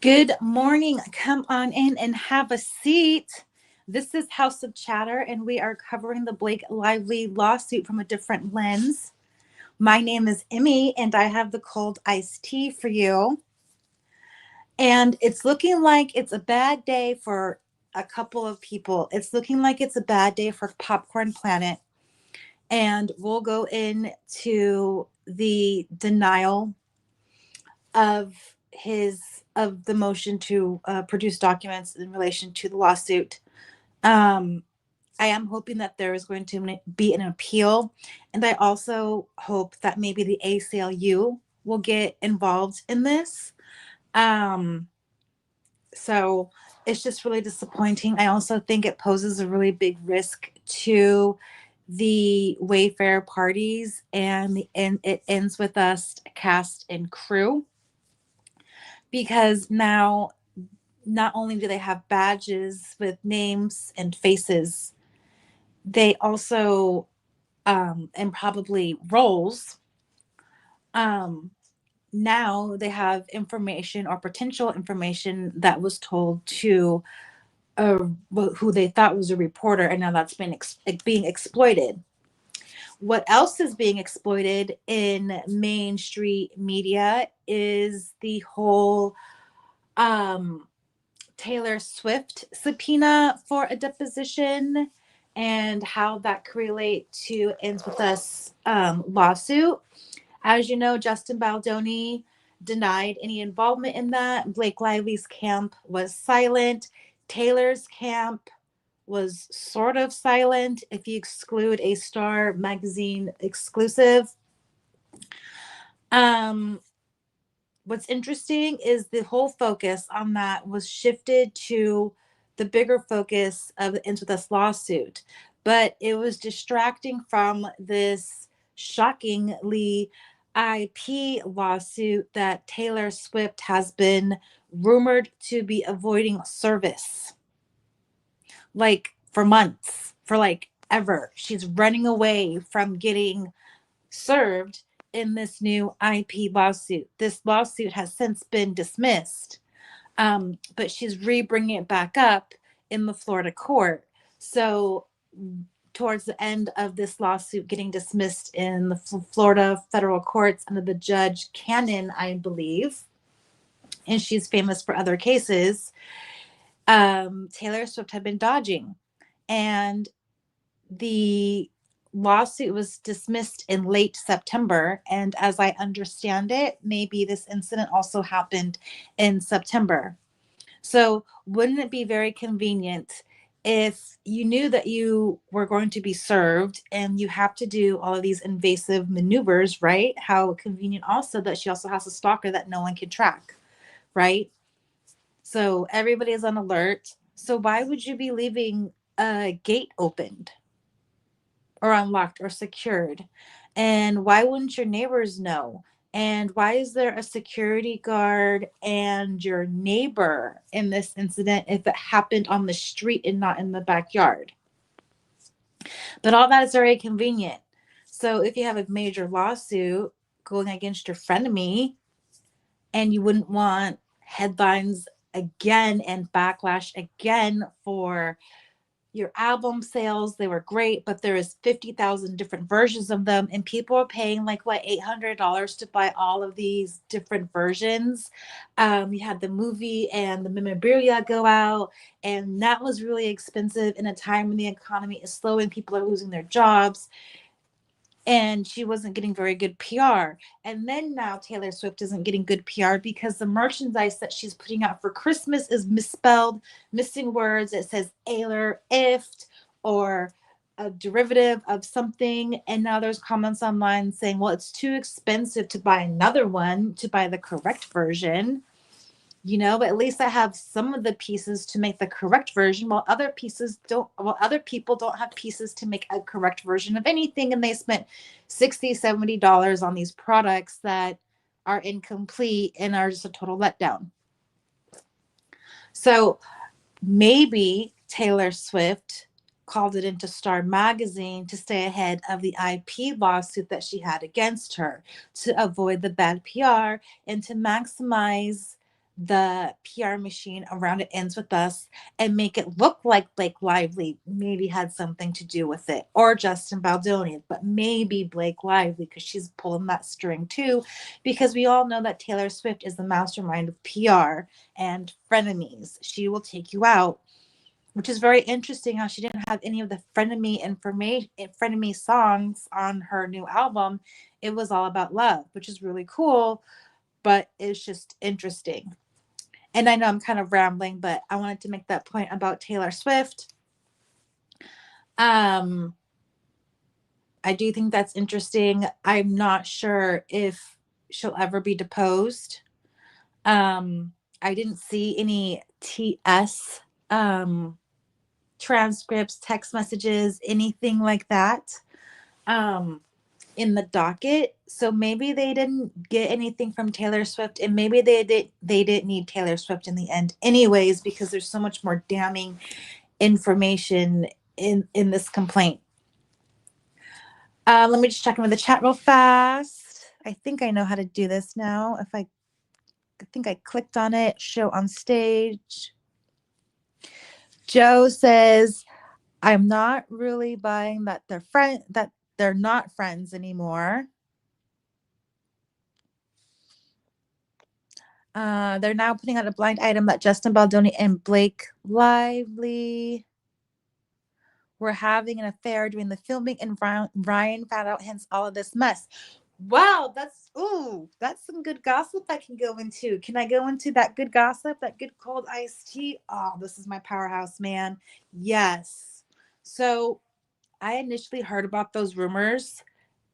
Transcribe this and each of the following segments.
Good morning. Come on in and have a seat. This is House of Chatter, and we are covering the Blake Lively lawsuit from a different lens. My name is Emmy, and I have the cold iced tea for you. And it's looking like it's a bad day for a couple of people. It's looking like it's a bad day for Popcorn Planet. And we'll go into the denial of the motion to produce documents in relation to the lawsuit. Um, I am hoping that there is going to be an appeal, and I also hope that maybe the ACLU will get involved in this. Um, so it's just really disappointing. I also think it poses a really big risk to the Wayfair parties, and it ends with us cast and crew because now not only do they have badges with names and faces, they also and probably roles. Um, Now they have information or potential information that was told to uh, who they thought was a reporter, and now that's been being exploited. What else is being exploited in Main Street media is the whole um, Taylor Swift subpoena for a deposition and how that could relate to Ends With Us lawsuit. As you know, Justin Baldoni denied any involvement in that. Blake Lively's camp was silent. Taylor's camp was sort of silent if you exclude a Star magazine exclusive. Um, what's interesting is the whole focus on that was shifted to the bigger focus of the Ends With Us lawsuit, but it was distracting from this shockingly IP lawsuit that Taylor Swift has been rumored to be avoiding service like for months, for like ever. She's running away from getting served in this new IP lawsuit. This lawsuit has since been dismissed, but she's re-bringing it back up in the Florida court. So, towards the end of this lawsuit getting dismissed in the Florida federal courts under the Judge Cannon, I believe, and she's famous for other cases, Taylor Swift had been dodging. And the lawsuit was dismissed in late September. And as I understand it, maybe this incident also happened in September. So, wouldn't it be very convenient if you knew that you were going to be served and you have to do all of these invasive maneuvers, right? How convenient also that she also has a stalker that no one can track, right? So, everybody is on alert. So, why would you be leaving a gate opened or unlocked or secured? And why wouldn't your neighbors know? And why is there a security guard and your neighbor in this incident if it happened on the street and not in the backyard? But all that is very convenient. So if you have a major lawsuit going against your frenemy and you wouldn't want headlines again and backlash again for your album sales, they were great, but there is 50,000 different versions of them, and people are paying like what, $800 to buy all of these different versions. You had the movie and the memorabilia go out, and that was really expensive in a time when the economy is slow and people are losing their jobs, and she wasn't getting very good PR. And then now Taylor Swift isn't getting good PR because the merchandise that she's putting out for Christmas is misspelled, missing words. It says Ayler Ift or a derivative of something. And now there's comments online saying, well, it's too expensive to buy another one to buy the correct version. But at least I have some of the pieces to make the correct version, while other people don't have pieces to make a correct version of anything, and they spent $60-$70 on these products that are incomplete and are just a total letdown. So maybe Taylor Swift called it into Star Magazine to stay ahead of the IP lawsuit that she had against her, to avoid the bad PR and to maximize the PR machine around It Ends With Us and make it look like Blake Lively maybe had something to do with it, or Justin Baldoni, but maybe Blake Lively because she's pulling that string too, because we all know that Taylor Swift is the mastermind of PR and frenemies. She will take you out, which is very interesting how she didn't have any of the frenemy songs on her new album. It was all about love, which is really cool, but it's just interesting. And I know I'm kind of rambling, but I wanted to make that point about Taylor Swift. Um, I do think that's interesting. I'm not sure if she'll ever be deposed. Um, I didn't see any TS transcripts, text messages, anything like that um, in the docket. So maybe they didn't get anything from Taylor Swift, and maybe they didn't need Taylor Swift in the end, anyways, because there's so much more damning information in this complaint. Let me just check in with the chat real fast. I think I know how to do this now. I think I clicked on it. Show on stage. Joe says, "I'm not really buying that they're not friends anymore. They're now putting out a blind item that Justin Baldoni and Blake Lively were having an affair during the filming, and Ryan found out, hence all of this mess." Wow, that's some good gossip I can go into. Can I go into that good gossip, that good cold iced tea? Oh, this is my powerhouse, man. Yes. So I initially heard about those rumors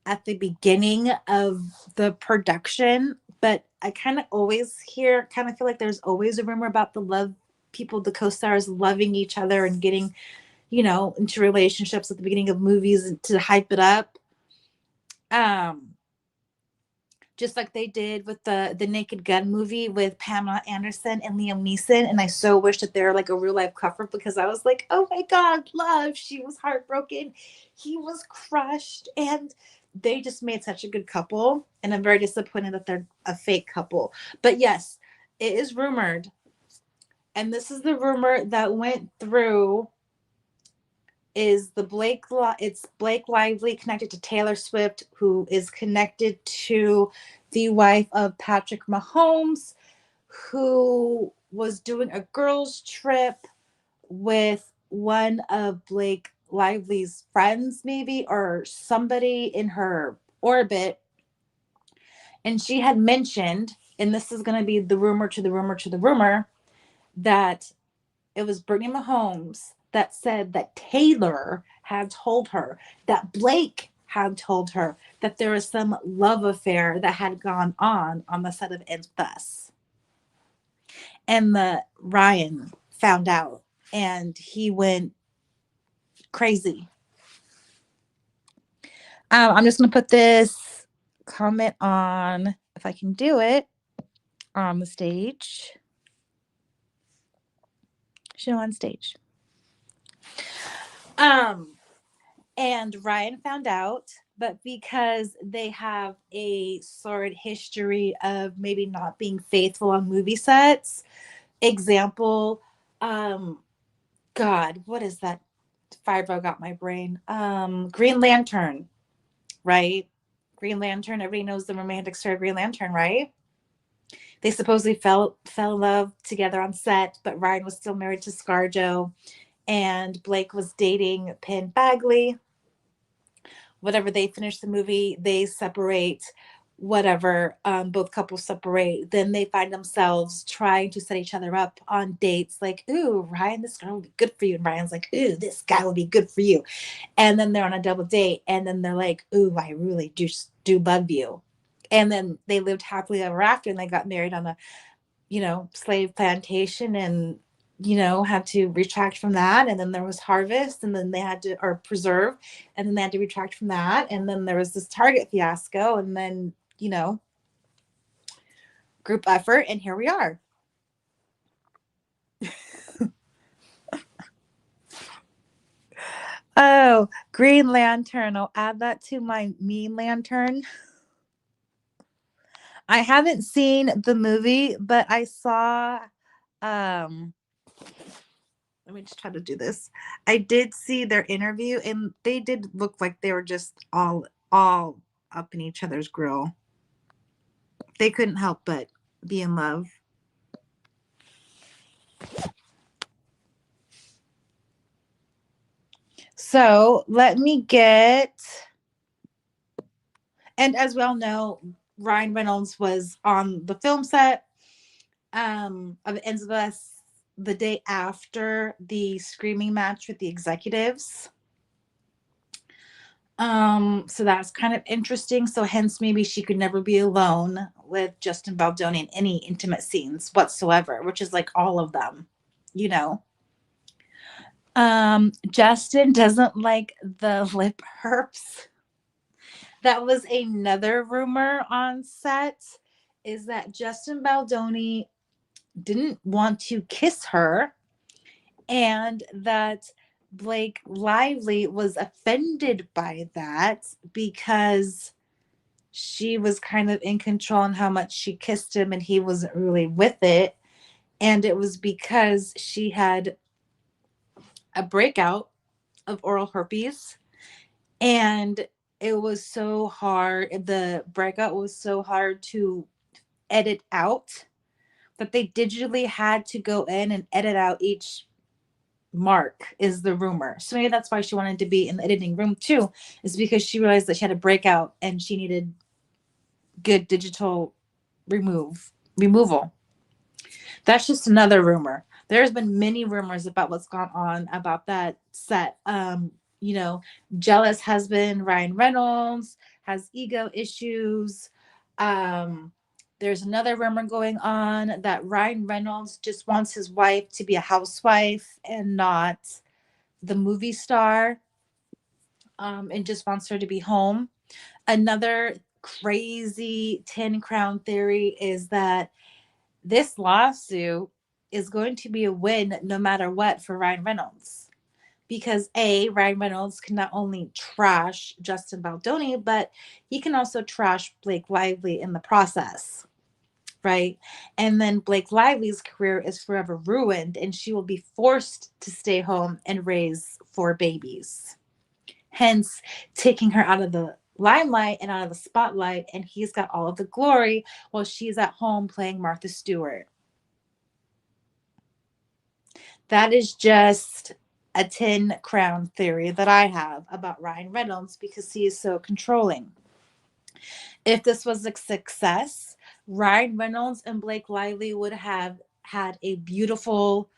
at the beginning of the production, but I kind of always feel like there's always a rumor about the co-stars loving each other and getting, into relationships at the beginning of movies to hype it up. Um, just like they did with the Naked Gun movie with Pamela Anderson and Liam Neeson. And I so wish that they're like a real life couple, because I was like, oh my God, love. She was heartbroken. He was crushed. And they just made such a good couple. And I'm very disappointed that they're a fake couple. But yes, it is rumored. And this is the rumor that went through is it's Blake Lively connected to Taylor Swift, who is connected to the wife of Patrick Mahomes, who was doing a girls trip with one of Blake Lively's friends, maybe, or somebody in her orbit. And she had mentioned, and this is going to be the rumor to the rumor to the rumor, that it was Brittany Mahomes that said that Taylor had told her, that Blake had told her that there was some love affair that had gone on the set of Ends With Us. And the Ryan found out and he went crazy. I'm just going to put this comment on, if I can do it, on the stage. Show on stage. And Ryan found out, but because they have a sordid history of maybe not being faithful on movie sets, example, God, what is that? Firebug got my brain. Green Lantern, right? Green Lantern. Everybody knows the romantic story of Green Lantern, right? They supposedly fell in love together on set, but Ryan was still married to ScarJo, and Blake was dating Penn Bagley. Whatever, they finish the movie, they separate, whatever, both couples separate, then they find themselves trying to set each other up on dates, like, ooh, Ryan, this girl would be good for you, and Ryan's like, ooh, this guy would be good for you, and then they're on a double date, and then they're like, ooh, I really do love you, and then they lived happily ever after, and they got married on a slave plantation, and had to retract from that, and then there was Harvest, and then they had to, or Preserve, and then they had to retract from that, and then there was this Target fiasco, and then group effort, and here we are. Oh, Green Lantern, I'll add that to my meme lantern. I haven't seen the movie, but I saw um let me just try to do this. I did see their interview and they did look like they were just all up in each other's grill. They couldn't help but be in love. So let me get, and as we all know, Ryan Reynolds was on the film set of Ends of Us the day after the screaming match with the executives. So that's kind of interesting. So hence maybe she could never be alone with Justin Baldoni in any intimate scenes whatsoever, which is like all of them, you know. Justin doesn't like the lip herps. That was another rumor on set, is that Justin Baldoni didn't want to kiss her and that Blake Lively was offended by that because she was kind of in control on how much she kissed him and he wasn't really with it. And it was because she had a breakout of oral herpes and it was so hard. The breakout was so hard to edit out that they digitally had to go in and edit out each mark, is the rumor. So maybe that's why she wanted to be in the editing room too, is because she realized that she had a breakout and she needed good digital removal. That's just another rumor. There's been many rumors about what's gone on about that set. You know, jealous husband Ryan Reynolds has ego issues. Um, there's another rumor going on that Ryan Reynolds just wants his wife to be a housewife and not the movie star, and just wants her to be home. Another crazy 10 crown theory is that this lawsuit is going to be a win no matter what for Ryan Reynolds. Because Ryan Reynolds can not only trash Justin Baldoni, but he can also trash Blake Lively in the process. Right. And then Blake Lively's career is forever ruined, and she will be forced to stay home and raise 4 babies. Hence, taking her out of the limelight and out of the spotlight, and he's got all of the glory while she's at home playing Martha Stewart. That is just a 10 crown theory that I have about Ryan Reynolds because he is so controlling. If this was a success, Ryan Reynolds and Blake Lively would have had a beautiful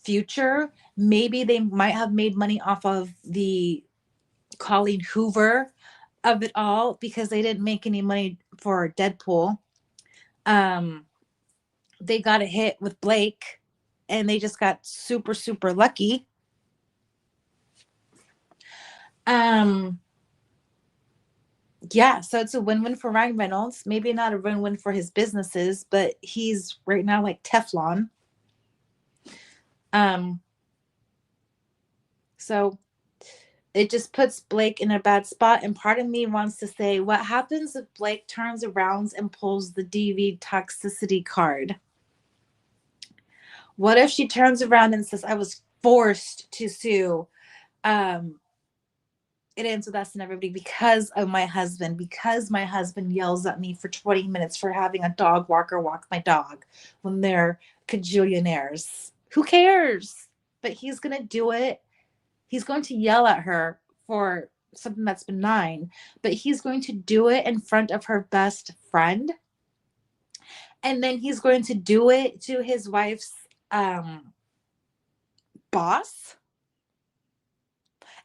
future. Maybe they might have made money off of the Colleen Hoover of it all because they didn't make any money for Deadpool. Um, they got a hit with Blake and they just got super, super lucky. Um, yeah, so it's a win-win for Ryan Reynolds. Maybe not a win-win for his businesses, but he's right now like Teflon. Um, so it just puts Blake in a bad spot. And part of me wants to say, what happens if Blake turns around and pulls the DV toxicity card? What if she turns around and says, I was forced to sue it ends with us and everybody because of my husband, because my husband yells at me for 20 minutes for having a dog walker walk my dog when they're cajillionaires. Who cares? But he's going to do it. He's going to yell at her for something that's benign, but he's going to do it in front of her best friend. And then he's going to do it to his wife's boss.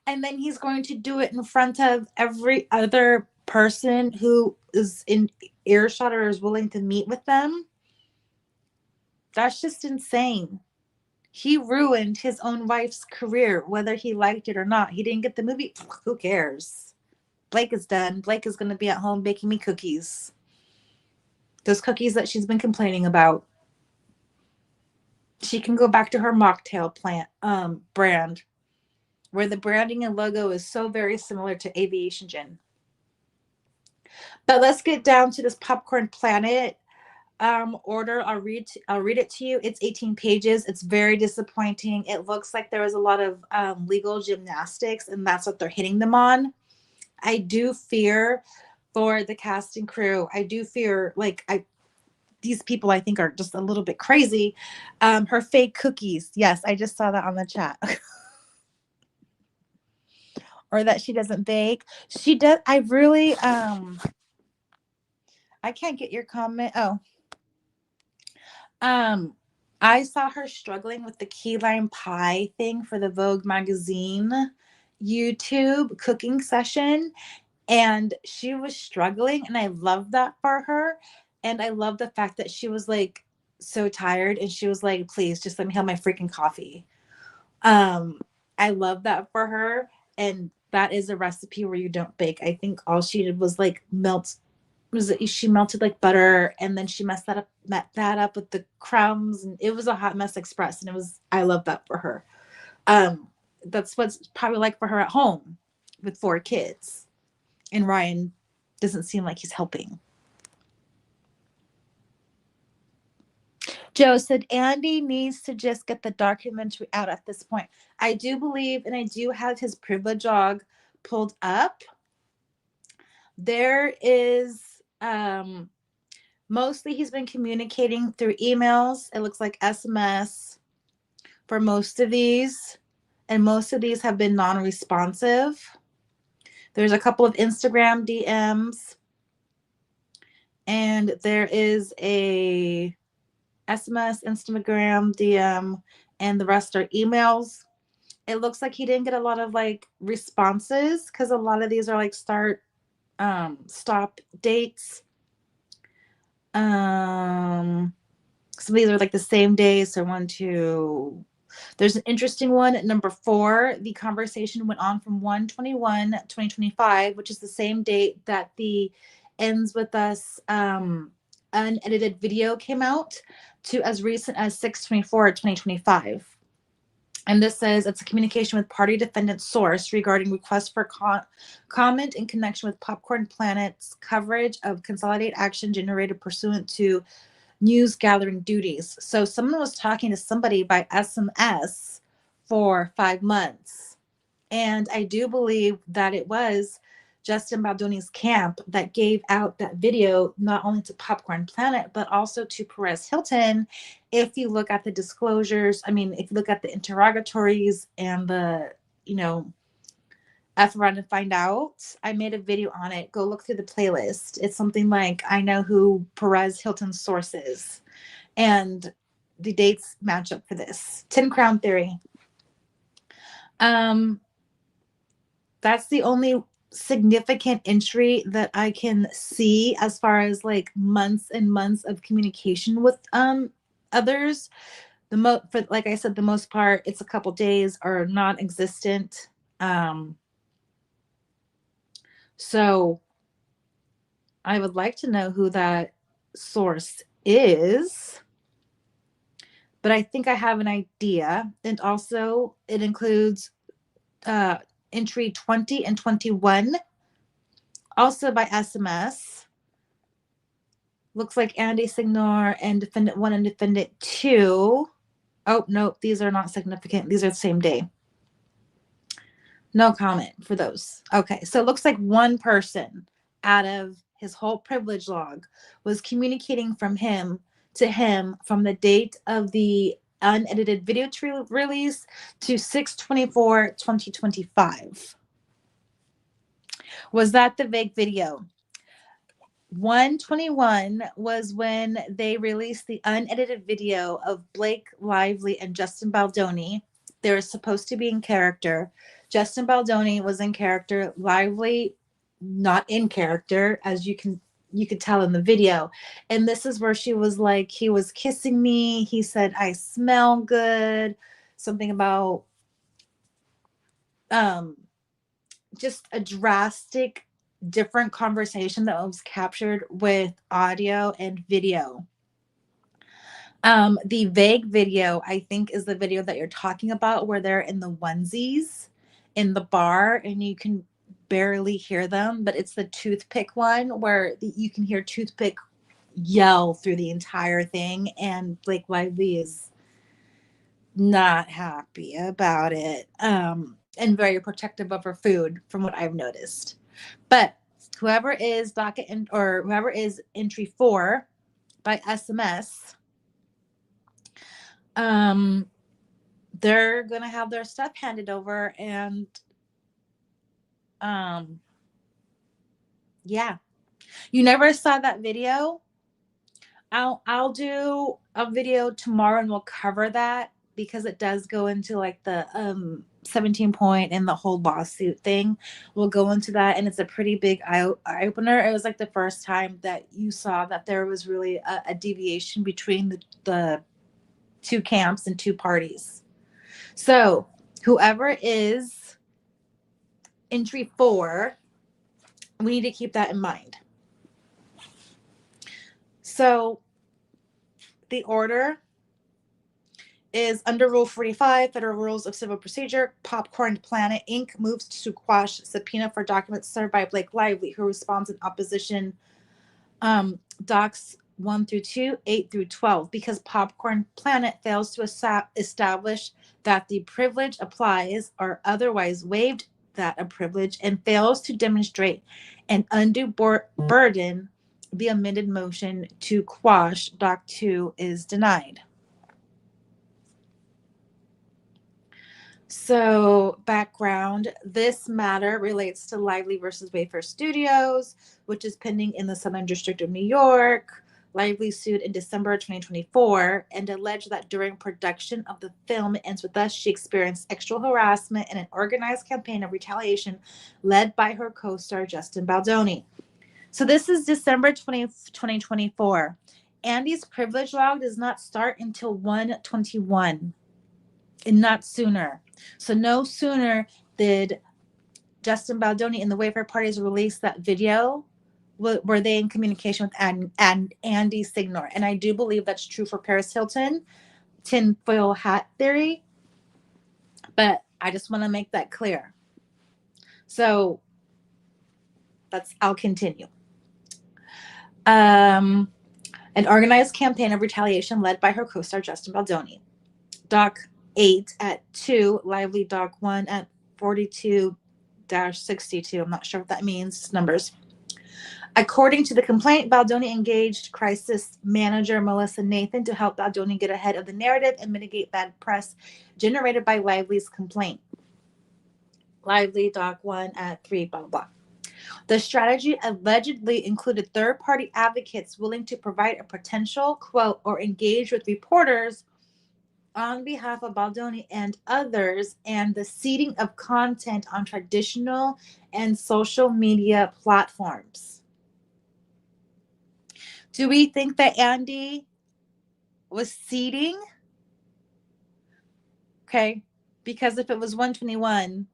And then he's going to do it in front of every other person who is in earshot or is willing to meet with them. That's just insane. He ruined his own wife's career, whether he liked it or not. He didn't get the movie. Who cares? Blake is done. Blake is going to be at home baking me cookies. Those cookies that she's been complaining about. She can go back to her mocktail brand, where the branding and logo is so very similar to Aviation Gin. But let's get down to this Popcorn Planet order. I'll read it to you. It's 18 pages. It's very disappointing. It looks like there was a lot of legal gymnastics, and that's what they're hitting them on. I do fear for the cast and crew. I do fear, like, I these people I think are just a little bit crazy. Her fake cookies. Yes, I just saw that on the chat. Or that she doesn't bake. She does. I really I can't get your comment. Oh, um, I saw her struggling with the key lime pie thing for the Vogue magazine YouTube cooking session, and she was struggling, and I love that for her. And I love the fact that she was like so tired, and she was like, "Please, just let me have my freaking coffee." Um, I love that for her, and that is a recipe where you don't bake. I think all she did was like melt was it, she melted like butter, and then she met that up with the crumbs, and it was a hot mess express, and it was I love that for her. Um, that's what's probably like for her at home with 4 kids, and Ryan doesn't seem like he's helping. Joe said Andy needs to just get the documentary out at this point. I do believe, and I do have his privilege log pulled up. There is mostly he's been communicating through emails. It looks like SMS for most of these, and most of these have been non-responsive. There's a couple of Instagram DMs, and there is a SMS, Instagram DM, and the rest are emails. It looks like he didn't get a lot of like responses because a lot of these are like stop dates. Some of these are like the same day. So 1, 2. There's an interesting one at number 4. The conversation went on from 1/21/2025, which is the same date that the Ends With Us unedited video came out, to as recent as 6/24/2025. And this says it's a communication with party defendant source regarding requests for comment in connection with Popcorn Planet's coverage of consolidated action generated pursuant to news gathering duties. So someone was talking to somebody by SMS for 5 months. And I do believe that it was Justin Baldoni's camp that gave out that video, not only to Popcorn Planet, but also to Perez Hilton. If you look at the disclosures, I mean, if you look at the interrogatories and the, you know, F around and find out, I made a video on it. Go look through the playlist. It's something like, I know who Perez Hilton's source is. And the dates match up for this. 10 Crown Theory. That's the only significant entry that I can see as far as like months and months of communication with others. For like I said, the most part, it's a couple days or non-existent. So I would like to know who that source is, but I think I have an idea. And also, it includes entry 20 and 21, also by SMS. Looks like Andy Signor and Defendant 1 and Defendant 2. Oh, no, these are not significant. These are the same day. No comment for those. Okay, so it looks like one person out of his whole privilege log was communicating from him to him from the date of the unedited video release to 6/24/2025. Was that the vague video? 1/21 was when they released the unedited video of Blake Lively and Justin Baldoni. They were supposed to be in character. Justin Baldoni was in character. Lively not in character, as you could tell in the video. And this is where she was like, he was kissing me. He said, I smell good. Something about just a drastic different conversation that was captured with audio and video. The vague video, I think, is the video that you're talking about, where they're in the onesies in the bar, and you can barely hear them, but it's the toothpick one where you can hear toothpick yell through the entire thing, and Blake Lively is not happy about it, and very protective of her food, from what I've noticed. But whoever is or whoever is entry 4 by SMS, they're gonna have their stuff handed over, and yeah, you never saw that video. I'll do a video tomorrow and we'll cover that, because it does go into like the 17 point and the whole lawsuit thing. We'll go into that, and it's a pretty big eye opener. It was like the first time that you saw that there was really a deviation between the two camps and two parties. So whoever is entry 4, we need to keep that in mind. So the order is under Rule 45, Federal Rules of Civil Procedure. Popcorn Planet Inc. moves to quash subpoena for documents served by Blake Lively, who responds in opposition, docs 1 through 2, 8 through 12, because Popcorn Planet fails to establish that the privilege applies or otherwise waived that a privilege, and fails to demonstrate an undue burden. The amended motion to quash Doc 2 is denied. So, background, this matter relates to Lively versus Wayfair Studios, which is pending in the Southern District of New York. Lively sued in December 2024 and alleged that during production of the film It Ends With Us, she experienced sexual harassment and an organized campaign of retaliation led by her co-star Justin Baldoni. So this is December 2024. Andy's privilege log does not start until 1/21. And not sooner. So no sooner did Justin Baldoni and the Wayfair parties release that video were they in communication with Andy Signor. And I do believe that's true for Paris Hilton, tinfoil hat theory. But I just want to make that clear. So I'll continue. An organized campaign of retaliation led by her co-star Justin Baldoni. Doc 8 at 2, Lively Doc 1 at 42-62. I'm not sure what that means. Numbers. According to the complaint, Baldoni engaged crisis manager Melissa Nathan to help Baldoni get ahead of the narrative and mitigate bad press generated by Lively's complaint. Lively Doc 1 at 3, blah, blah, blah. The strategy allegedly included third-party advocates willing to provide a potential quote or engage with reporters on behalf of Baldoni and others, and the seeding of content on traditional and social media platforms. Do we think that Andy was seeding? Okay, because if it was 121,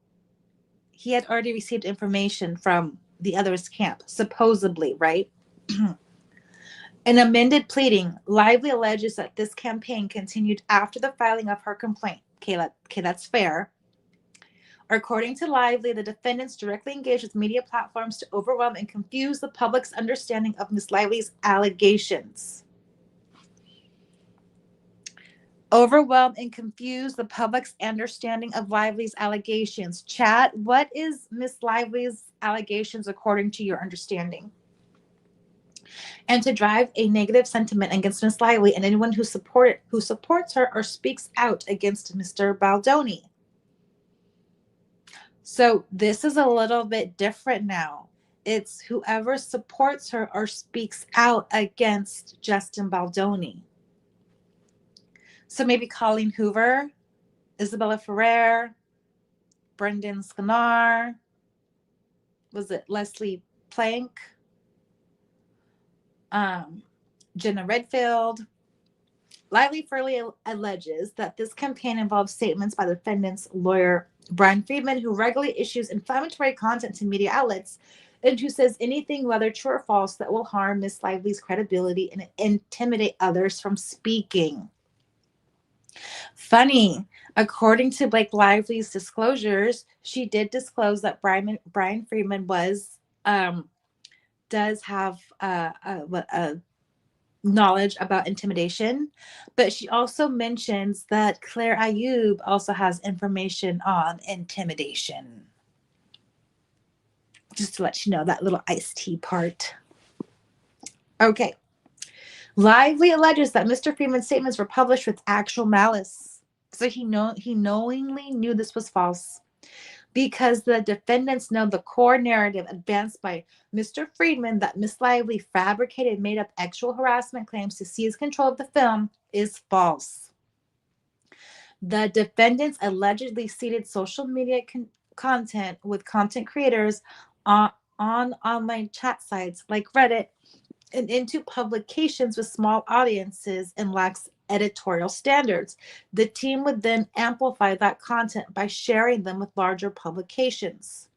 he had already received information from the other's camp, supposedly, right? An amended pleading, Lively alleges that this campaign continued after the filing of her complaint. Okay, that's fair. According to Lively, the defendants directly engaged with media platforms to overwhelm and confuse the public's understanding of Ms. Lively's allegations. Overwhelm and confuse the public's understanding of Lively's allegations. Chat, what is Ms. Lively's allegations according to your understanding? And to drive a negative sentiment against Ms. Lively and anyone who supports her or speaks out against Mr. Baldoni. So this is a little bit different now. It's whoever supports her or speaks out against Justin Baldoni. So maybe Colleen Hoover, Isabella Ferrer, Brendan Scanar, was it Leslie Plank, Jenna Redfield. Lively further alleges that this campaign involves statements by the defendant's lawyer, Brian Friedman, who regularly issues inflammatory content to media outlets and who says anything, whether true or false, that will harm Ms. Lively's credibility and intimidate others from speaking. Funny. According to Blake Lively's disclosures, she did disclose that Brian Freeman um, does have a knowledge about intimidation, but she also mentions that Claire Ayub also has information on intimidation. Just to let you know that little iced tea part. Okay. Lively alleges that Mr. Freeman's statements were published with actual malice. So he knowingly knew this was false because the defendants know the core narrative advanced by Mr. Friedman that Miss Lively fabricated made up actual harassment claims to seize control of the film is false. The defendants allegedly seeded social media content with content creators on online chat sites like Reddit and into publications with small audiences and lax editorial standards. The team would then amplify that content by sharing them with larger publications.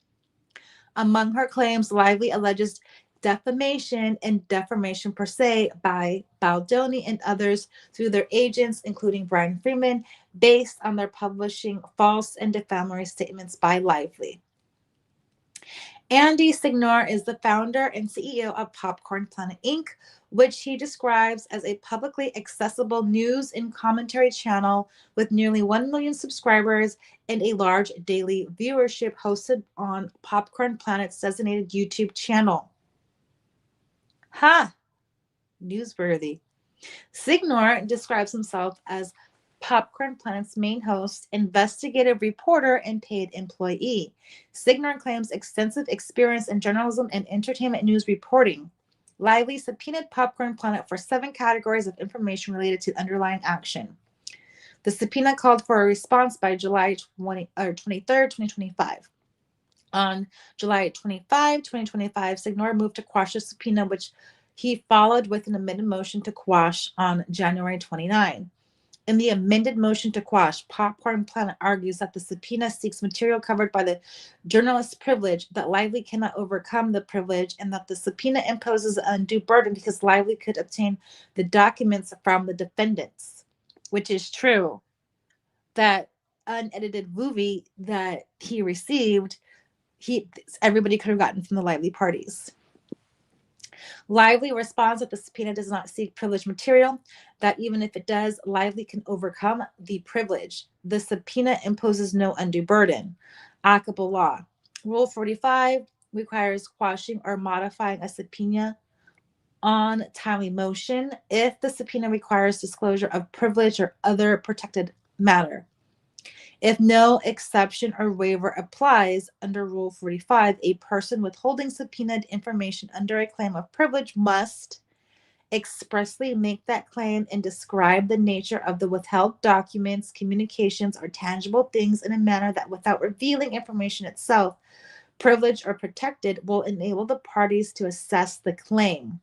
Among her claims, Lively alleges defamation and defamation per se by Baldoni and others through their agents, including Brian Freeman, based on their publishing false and defamatory statements by Lively. Andy Signor is the founder and CEO of Popcorn Planet Inc., which he describes as a publicly accessible news and commentary channel with nearly 1 million subscribers and a large daily viewership hosted on Popcorn Planet's designated YouTube channel. Newsworthy. Signor describes himself as Popcorn Planet's main host, investigative reporter, and paid employee. Signor claims extensive experience in journalism and entertainment news reporting. Lively subpoenaed Popcorn Planet for 7 categories of information related to underlying action. The subpoena called for a response by July 23rd, 2025. On July 25, 2025, Signor moved to quash the subpoena, which he followed with an amended motion to quash on January 29. In the amended motion to quash, Popcorn Planet argues that the subpoena seeks material covered by the journalist's privilege, that Lively cannot overcome the privilege, and that the subpoena imposes an undue burden because Lively could obtain the documents from the defendants, which is true. That unedited movie that he received, everybody could have gotten from the Lively parties. Lively responds that the subpoena does not seek privileged material, that even if it does, Lively can overcome the privilege. The subpoena imposes no undue burden. Applicable law. Rule 45 requires quashing or modifying a subpoena on timely motion if the subpoena requires disclosure of privilege or other protected matter. If no exception or waiver applies under Rule 45, a person withholding subpoenaed information under a claim of privilege must expressly make that claim and describe the nature of the withheld documents, communications, or tangible things in a manner that, without revealing information itself, privileged or protected, will enable the parties to assess the claim.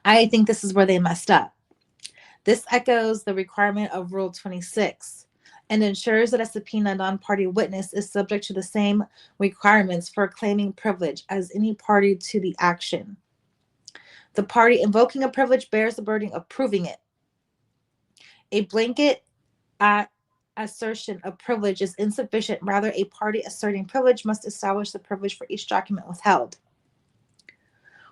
I think this is where they messed up. This echoes the requirement of Rule 26 and ensures that a subpoena non-party witness is subject to the same requirements for claiming privilege as any party to the action. The party invoking a privilege bears the burden of proving it. A blanket assertion of privilege is insufficient. Rather, a party asserting privilege must establish the privilege for each document withheld.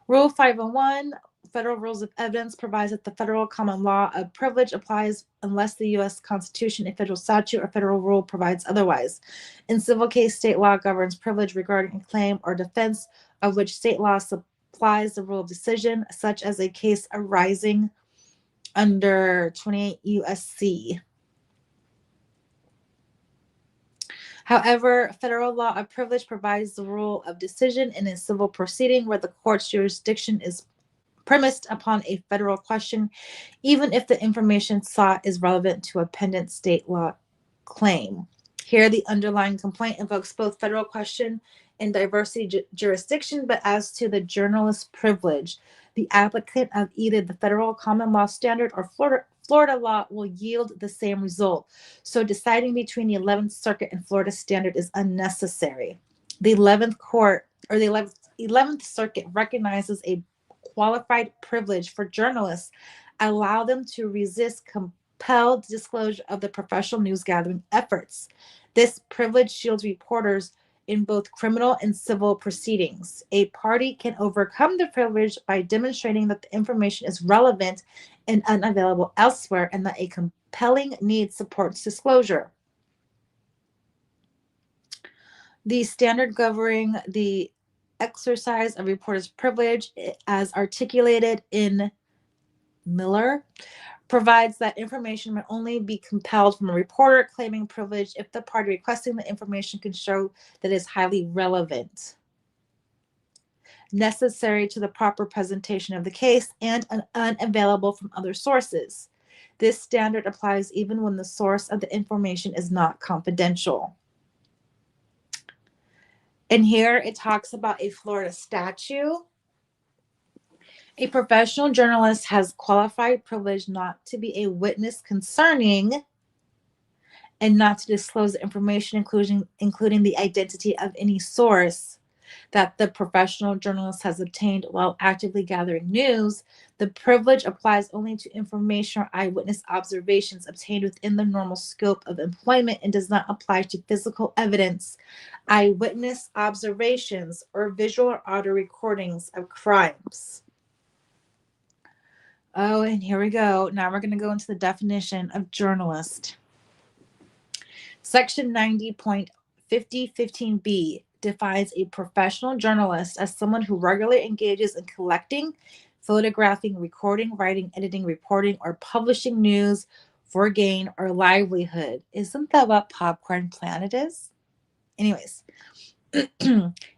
Rule 501, Federal Rules of Evidence, provides that the federal common law of privilege applies unless the U.S. Constitution, a federal statute, or federal rule provides otherwise. In civil case, state law governs privilege regarding a claim or defense of which state law supplies the rule of decision, such as a case arising under 28 U.S.C. However, federal law of privilege provides the rule of decision in a civil proceeding where the court's jurisdiction is premised upon a federal question, even if the information sought is relevant to a pendent state law claim. Here, the underlying complaint invokes both federal question and diversity jurisdiction, but as to the journalist's privilege, the applicant of either the federal common law standard or Florida law will yield the same result. So deciding between the 11th Circuit and Florida standard is unnecessary. The 11th Circuit recognizes a qualified privilege for journalists, allow them to resist compelled disclosure of the professional news gathering efforts. This privilege shields reporters in both criminal and civil proceedings. A party can overcome the privilege by demonstrating that the information is relevant and unavailable elsewhere, and that a compelling need supports disclosure. The standard governing the exercise of reporter's privilege, as articulated in Miller, provides that information may only be compelled from a reporter claiming privilege if the party requesting the information can show that it is highly relevant, necessary to the proper presentation of the case, and unavailable from other sources. This standard applies even when the source of the information is not confidential. And here it talks about a Florida statute. A professional journalist has qualified privilege not to be a witness concerning and not to disclose information, including the identity of any source that the professional journalist has obtained while actively gathering news. The privilege applies only to information or eyewitness observations obtained within the normal scope of employment and does not apply to physical evidence, eyewitness observations, or visual or audio recordings of crimes. Oh, and here we go. Now we're going to go into the definition of journalist. Section 90.5015b defines a professional journalist as someone who regularly engages in collecting, photographing, recording, writing, editing, reporting, or publishing news for gain or livelihood. Isn't that what Popcorn Planet is? Anyways.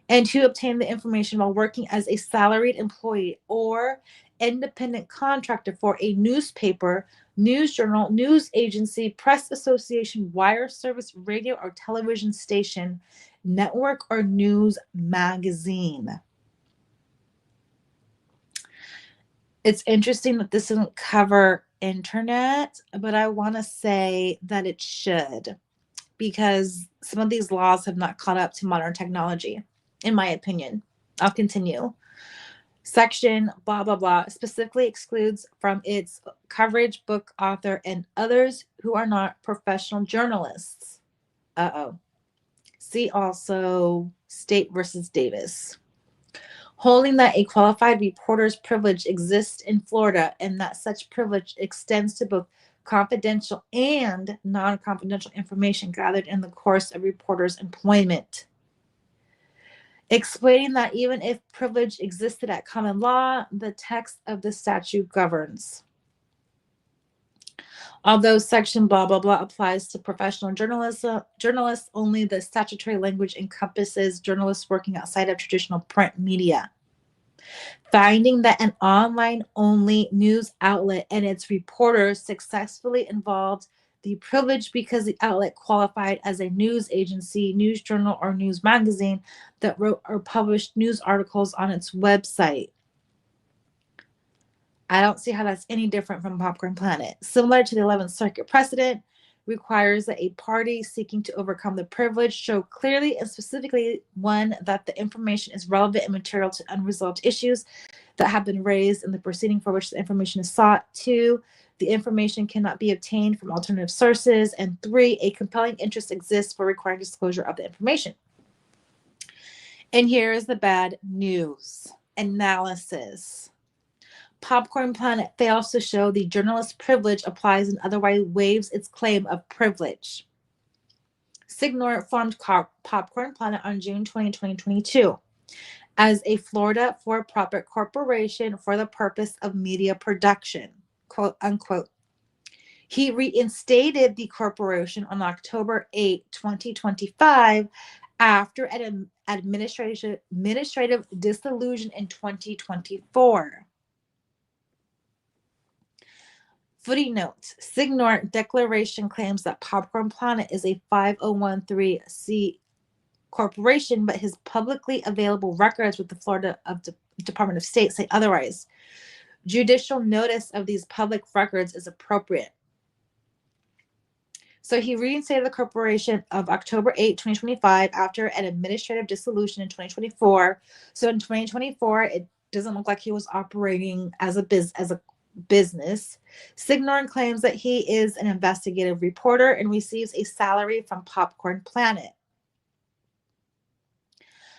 And to obtain the information while working as a salaried employee or independent contractor for a newspaper, news journal, news agency, press association, wire service, radio or television station, network, or news magazine. It's interesting that this doesn't cover internet, but I want to say that it should, because some of these laws have not caught up to modern technology, in my opinion. I'll continue. Section blah, blah, blah specifically excludes from its coverage book author and others who are not professional journalists. See also State versus Davis. Holding that a qualified reporter's privilege exists in Florida and that such privilege extends to both confidential and non-confidential information gathered in the course of reporter's employment. Explaining that even if privilege existed at common law, the text of the statute governs. Although section blah, blah, blah applies to professional journalists, only the statutory language encompasses journalists working outside of traditional print media. Finding that an online-only news outlet and its reporters successfully involved the privilege because the outlet qualified as a news agency, news journal, or news magazine that wrote or published news articles on its website. I don't see how that's any different from Popcorn Planet. Similar to the 11th Circuit precedent, requires that a party seeking to overcome the privilege show clearly and specifically, one, that the information is relevant and material to unresolved issues that have been raised in the proceeding for which the information is sought. 2, the information cannot be obtained from alternative sources. And 3, a compelling interest exists for requiring disclosure of the information. And here is the bad news analysis. Popcorn Planet fails to show the journalist's privilege applies and otherwise waives its claim of privilege. Signor formed Popcorn Planet on June 20, 2022 as a Florida for-profit corporation for the purpose of media production, quote unquote. He reinstated the corporation on October 8, 2025 after an administrative dissolution in 2024. Footy notes, Signor declaration claims that Popcorn Planet is a 5013C corporation, but his publicly available records with the Florida Department of State say otherwise. Judicial notice of these public records is appropriate. So he reinstated the corporation of October 8, 2025 after an administrative dissolution in 2024. So in 2024, it doesn't look like he was operating as a business. Signor claims that he is an investigative reporter and receives a salary from Popcorn Planet.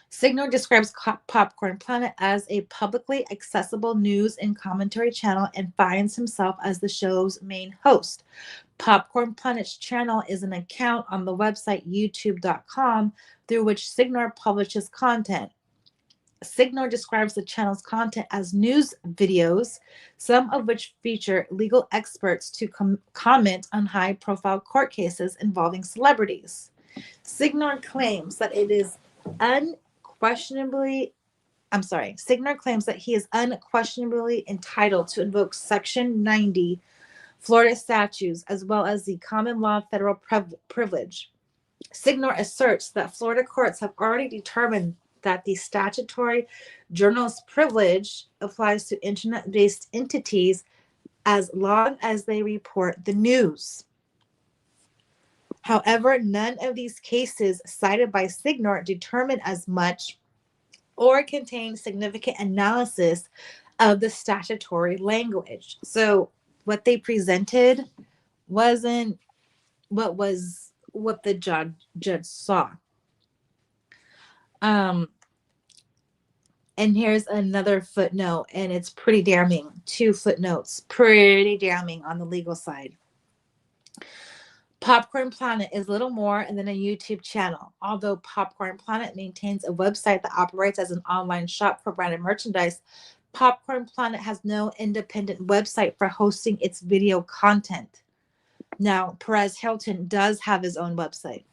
Signor describes Popcorn Planet as a publicly accessible news and commentary channel and finds himself as the show's main host. Popcorn Planet's channel is an account on the website youtube.com through which Signor publishes content. Signor describes the channel's content as news videos, some of which feature legal experts to comment on high-profile court cases involving celebrities. Signor claims that it is unquestionably Signor claims that he is unquestionably entitled to invoke Section 90 Florida statutes as well as the common law federal privilege. Signor asserts that Florida courts have already determined that the statutory journalist privilege applies to internet-based entities as long as they report the news. However, none of these cases cited by Signor determine as much or contain significant analysis of the statutory language. So what they presented wasn't what the judge saw. And here's another footnote, and it's pretty damning. 2 footnotes, pretty damning on the legal side. Popcorn Planet is little more than a YouTube channel. Although Popcorn Planet maintains a website that operates as an online shop for branded merchandise, Popcorn Planet has no independent website for hosting its video content. Now, Perez Hilton does have his own website.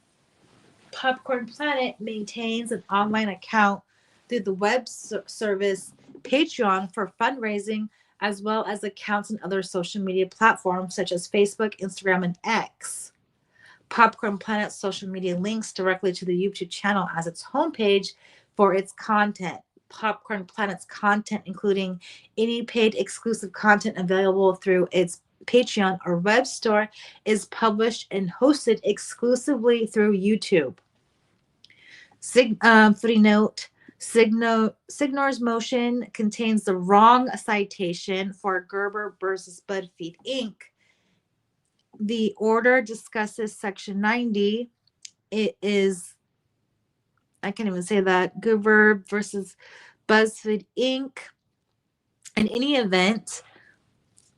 Popcorn Planet maintains an online account through the web service Patreon for fundraising, as well as accounts on other social media platforms such as Facebook, Instagram, and X. Popcorn Planet's social media links directly to the YouTube channel as its homepage for its content. Popcorn Planet's content, including any paid exclusive content available through its Patreon or web store, is published and hosted exclusively through YouTube. Footnote: Signor's motion contains the wrong citation for Gerber versus BuzzFeed Inc. The order discusses Section 90. It is, I can't even say that, Gerber versus BuzzFeed Inc. In any event,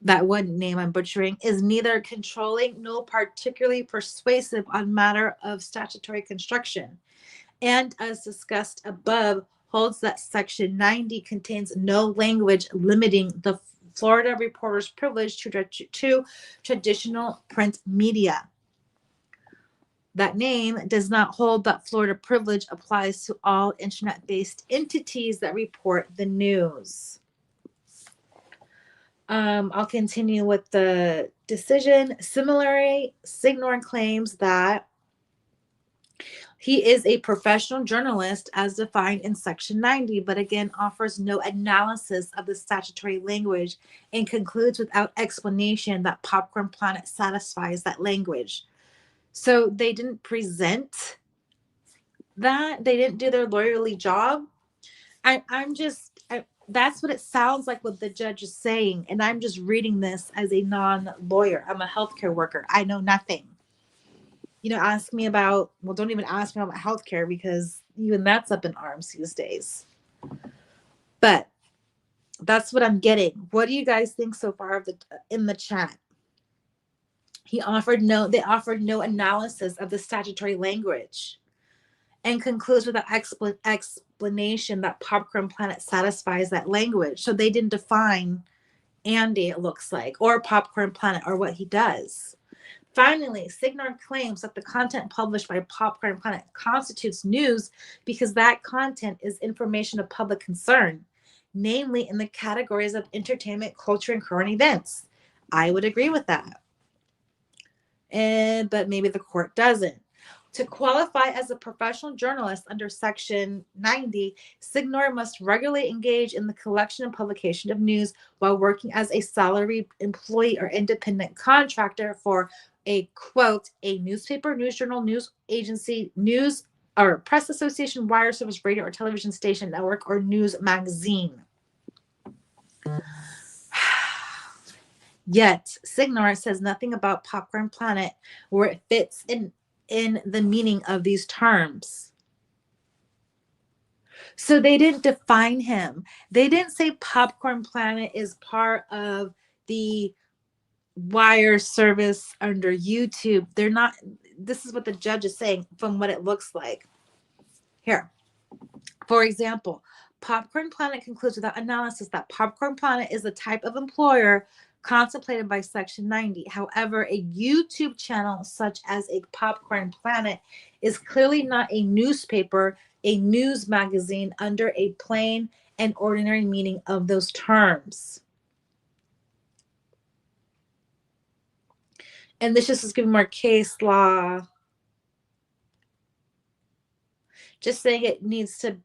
that one name I'm butchering, is neither controlling nor particularly persuasive on matter of statutory construction, and as discussed above, holds that Section 90 contains no language limiting the Florida reporter's privilege to traditional print media. That name does not hold that Florida privilege applies to all internet-based entities that report the news. I'll continue with the decision. Similarly, Signor claims that he is a professional journalist as defined in Section 90, but again offers no analysis of the statutory language and concludes without explanation that Popcorn Planet satisfies that language. So they didn't present that. They didn't do their lawyerly job. That's what it sounds like what the judge is saying. And I'm just reading this as a non-lawyer. I'm a healthcare worker. I know nothing. Ask me about, well, don't even ask me about healthcare because even that's up in arms these days. But that's what I'm getting. What do you guys think so far in the chat? They offered no analysis of the statutory language and concludes with an explanation that Popcorn Planet satisfies that language. So they didn't define Andy, it looks like, or Popcorn Planet, or what he does. Finally, Signor claims that the content published by Popcorn Planet constitutes news because that content is information of public concern, namely in the categories of entertainment, culture, and current events. I would agree with that. But maybe the court doesn't. To qualify as a professional journalist under Section 90, Signor must regularly engage in the collection and publication of news while working as a salaried employee or independent contractor for a, quote, a newspaper, news journal, news agency, news or press association, wire service, radio or television station, network, or news magazine. Yet, Signor says nothing about Popcorn Planet where it fits in the meaning of these terms. So they didn't define him. They didn't say Popcorn Planet is part of the wire service under YouTube. They're not. This is what the judge is saying from what it looks like. Here, for example, Popcorn Planet concludes without analysis that Popcorn Planet is the type of employer contemplated by Section 90. However, a YouTube channel such as a Popcorn Planet is clearly not a newspaper, a news magazine under a plain and ordinary meaning of those terms. And this just is giving more case law. Just saying it needs to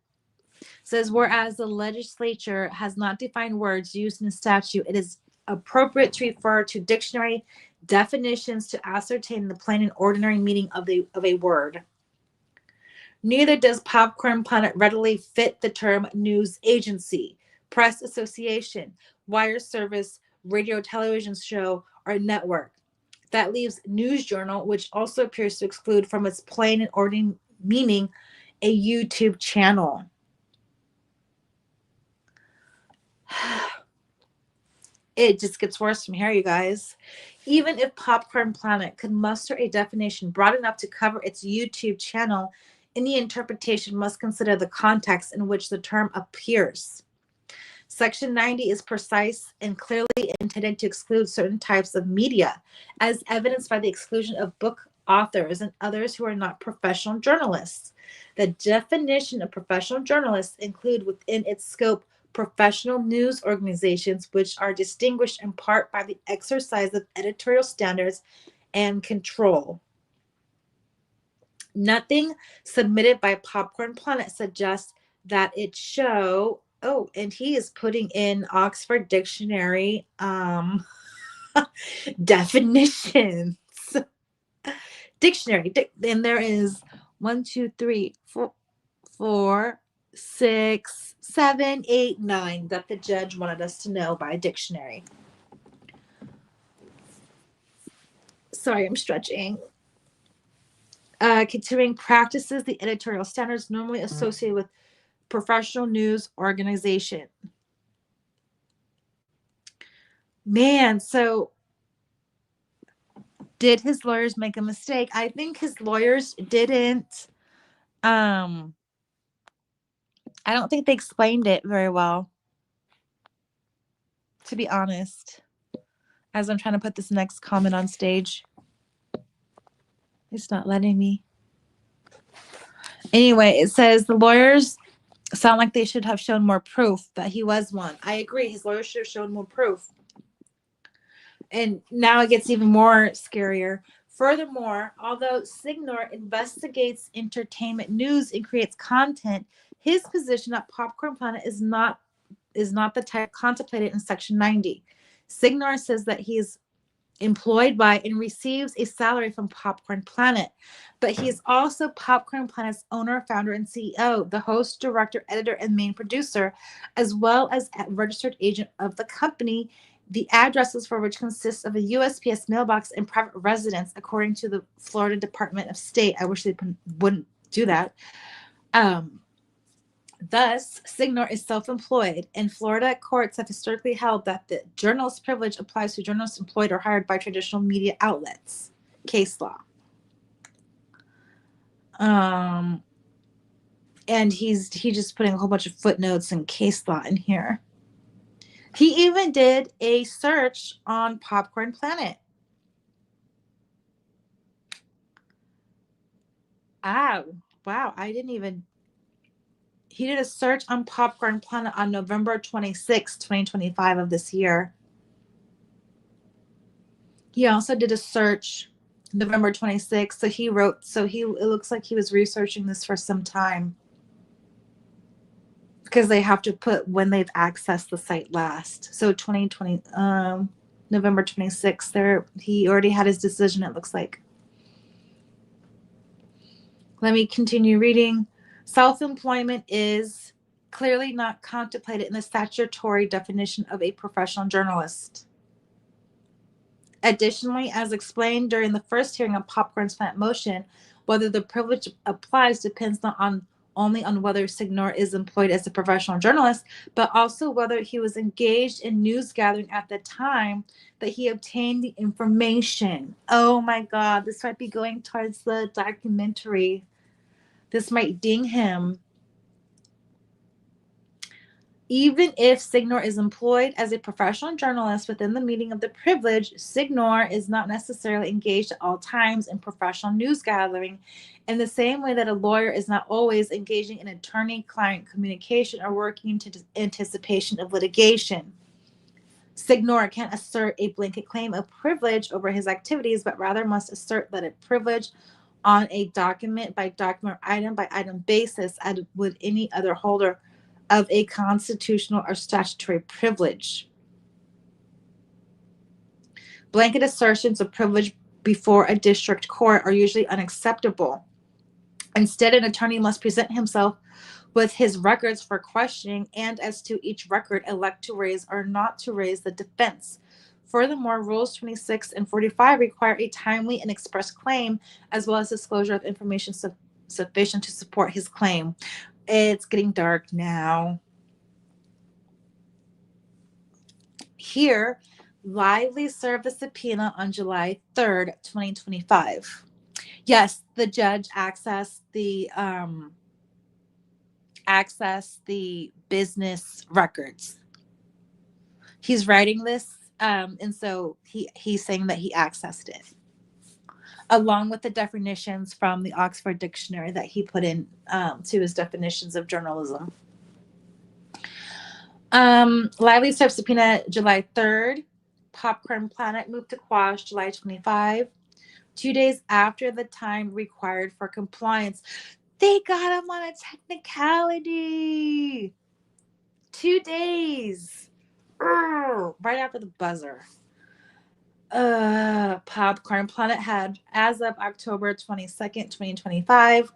says, whereas the legislature has not defined words used in statute, it is appropriate to refer to dictionary definitions to ascertain the plain and ordinary meaning of a word. Neither does Popcorn Planet readily fit the term news agency, press association, wire service, radio television show, or network. That leaves news journal, which also appears to exclude from its plain and ordinary meaning a YouTube channel. It just gets worse from here, you guys. Even if Popcorn Planet could muster a definition broad enough to cover its YouTube channel, any interpretation must consider the context in which the term appears. Section 90 is precise and clearly intended to exclude certain types of media, as evidenced by the exclusion of book authors and others who are not professional journalists. The definition of professional journalists include within its scope professional news organizations, which are distinguished in part by the exercise of editorial standards and control. Nothing submitted by Popcorn Planet suggests that it show. Oh, and he is putting in Oxford Dictionary definitions. Dictionary, and there is 1, 2, 3, 4, 4, 6, 7, 8, 9 that the judge wanted us to know by a dictionary. Sorry, I'm stretching. Considering practices, the editorial standards normally associated with professional news organization. Man, so did his lawyers make a mistake? I think his lawyers didn't. I don't think they explained it very well, to be honest. As I'm trying to put this next comment on stage, it's not letting me. Anyway, it says the lawyers sound like they should have shown more proof that he was one. I agree. His lawyers should have shown more proof. And now it gets even more scarier. Furthermore, although Signor investigates entertainment news and creates content, his position at Popcorn Planet is not the type contemplated in Section 90. Signor says that he's employed by and receives a salary from Popcorn Planet, but he is also Popcorn Planet's owner, founder, and CEO, the host, director, editor, and main producer, as well as a registered agent of the company, the addresses for which consist of a USPS mailbox and private residence, according to the Florida Department of State. I wish they wouldn't do that. Thus, Signor is self-employed, and Florida courts have historically held that the journalist privilege applies to journalists employed or hired by traditional media outlets. Case law. And he's just putting a whole bunch of footnotes and case law in here. He even did a search on Popcorn Planet. Wow, I didn't even. He did a search on Popcorn Planet on November 26, 2025 of this year. He also did a search November 26th. So it looks like he was researching this for some time, because they have to put when they've accessed the site last. So 2020, November 26th, he already had his decision, it looks like. Let me continue reading. Self-employment is clearly not contemplated in the statutory definition of a professional journalist. Additionally, as explained during the first hearing of Popcorn's Planet motion, whether the privilege applies depends not on only on whether Signor is employed as a professional journalist, but also whether he was engaged in news gathering at the time that he obtained the information. Oh my God, this might be going towards the documentary. This might ding him. Even if Signor is employed as a professional journalist within the meaning of the privilege, Signor is not necessarily engaged at all times in professional news gathering, in the same way that a lawyer is not always engaging in attorney-client communication or working in anticipation of litigation. Signor can't assert a blanket claim of privilege over his activities, but rather must assert that a privilege on a document by document, item by item basis, as would any other holder of a constitutional or statutory privilege. Blanket assertions of privilege before a district court are usually unacceptable. Instead, an attorney must present himself with his records for questioning, and as to each record, elect to raise or not to raise the defense. Furthermore, Rules 26 and 45 require a timely and express claim, as well as disclosure of information sufficient to support his claim. It's getting dark now. Here, Lively served the subpoena on July 3rd, 2025. Yes, the judge accessed the business records. He's writing this, and so he's saying that he accessed it, along with the definitions from the Oxford Dictionary that he put in to his definitions of journalism. Lively served subpoena July 3rd. Popcorn Planet moved to Quash July 25. 2 days after the time required for compliance. They got him on a technicality. 2 days. Right after the buzzer. Popcorn Planet had, as of October 22nd, 2025,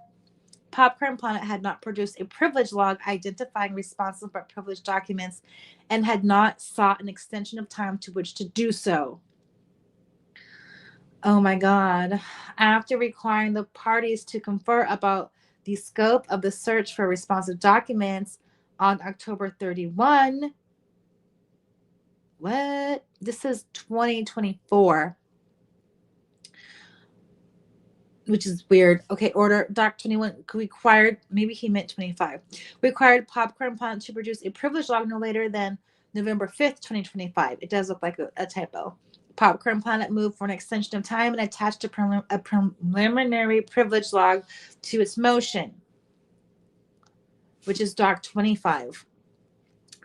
Popcorn Planet had not produced a privilege log identifying responsible but privileged documents and had not sought an extension of time to which to do so. Oh my God. After requiring the parties to confer about the scope of the search for responsive documents on October 31, what? This is 2024, which is weird. Okay, order Doc 21 required, maybe he meant 25, required Popcorn Planet to produce a privilege log no later than November 5th, 2025. It does look like a typo. Popcorn Planet moved for an extension of time and attached a preliminary privilege log to its motion, which is Doc 25.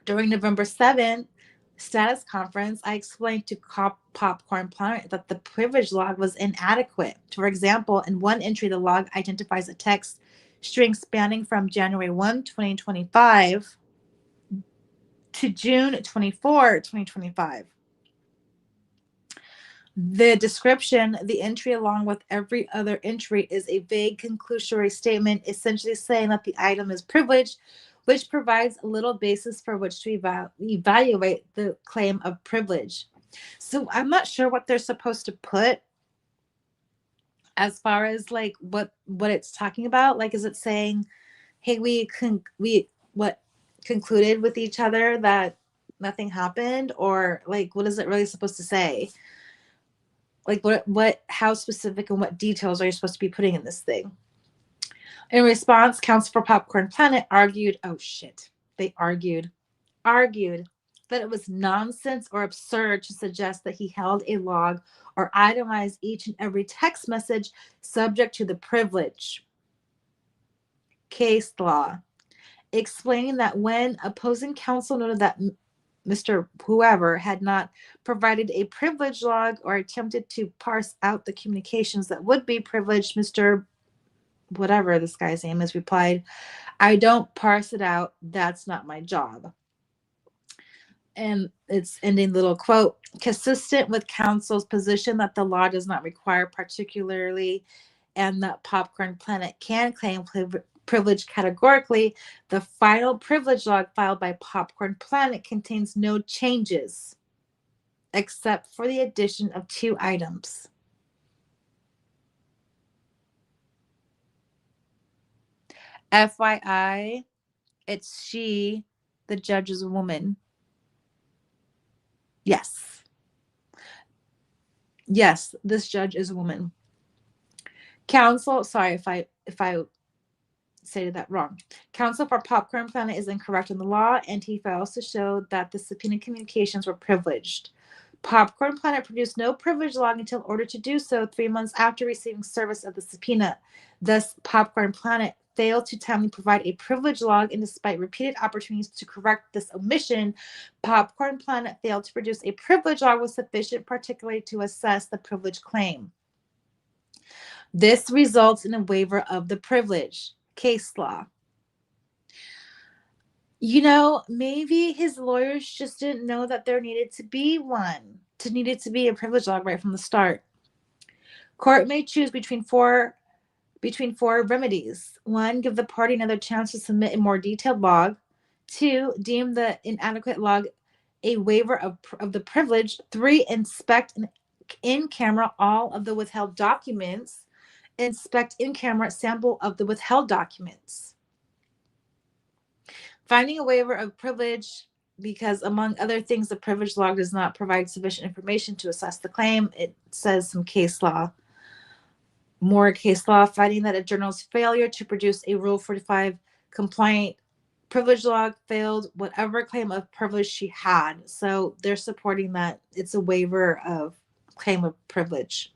During November 7th, status conference, I explained to Popcorn Planet that the privilege log was inadequate. For example, in one entry, the log identifies a text string spanning from January 1, 2025 to June 24, 2025. The description, the entry along with every other entry, is a vague conclusory statement essentially saying that the item is privileged, which provides a little basis for which to evaluate the claim of privilege. So I'm not sure what they're supposed to put as far as like what it's talking about. Like, is it saying, hey, we concluded with each other that nothing happened, or like what is it really supposed to say? Like how specific and what details are you supposed to be putting in this thing? In response, counsel for Popcorn Planet argued that it was nonsense or absurd to suggest that he held a log or itemized each and every text message subject to the privilege. Case law. Explaining that when opposing counsel noted that Mr. Whoever had not provided a privilege log or attempted to parse out the communications that would be privileged, Mr. Whatever this guy's name is replied, I don't parse it out. That's not my job. And it's ending little quote, consistent with counsel's position that the law does not require particularly and that Popcorn Planet can claim privilege categorically, the final privilege log filed by Popcorn Planet contains no changes. except for the addition of 2 items. FYI, it's she, the judge is a woman. Yes. Yes, this judge is a woman. Counsel, sorry if I stated that wrong. Counsel for Popcorn Planet is incorrect in the law, and he fails to show that the subpoena communications were privileged. Popcorn Planet produced no privilege log until ordered to do so 3 months after receiving service of the subpoena. Thus, Popcorn Planet failed to timely provide a privilege log, and despite repeated opportunities to correct this omission, Popcorn Planet failed to produce a privilege log with sufficient particularity to assess the privilege claim. This results in a waiver of the privilege. Case law. Maybe his lawyers just didn't know that there needed to be a privilege log right from the start. Court may choose between four remedies. 1, give the party another chance to submit a more detailed log. 2, deem the inadequate log a waiver of the privilege. 3, inspect in camera all of the withheld documents. Inspect in camera sample of the withheld documents. Finding a waiver of privilege because, among other things, the privilege log does not provide sufficient information to assess the claim. It says some case law. More case law, finding that a journal's failure to produce a Rule 45 compliant privilege log failed whatever claim of privilege she had. So they're supporting that it's a waiver of claim of privilege.